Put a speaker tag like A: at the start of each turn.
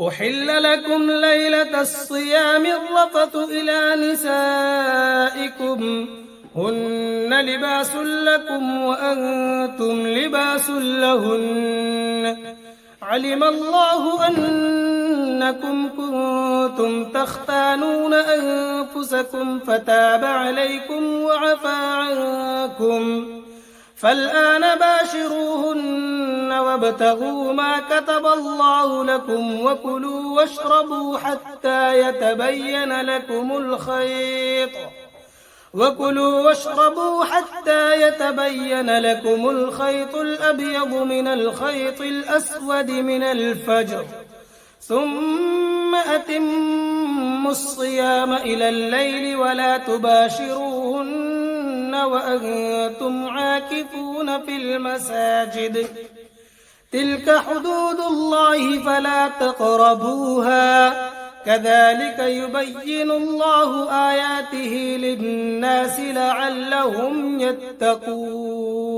A: أحل لكم ليلة الصيام الرفث إلى نسائكم هن لباس لكم وأنتم لباس لهن علم الله أنكم كنتم تختانون أنفسكم فتاب عليكم وعفى عنكم فالآن باشروهن وابتغوا ما كتب الله لكم وكلوا واشربوا حتى يتبين لكم الخيط الأبيض من الخيط الأسود من الفجر ثم أتموا الصيام إلى الليل ولا تباشروهن وأنتم عاكفون في المساجد تلك حدود الله فلا تقربوها كذلك يبين الله آياته للناس لعلهم يتقون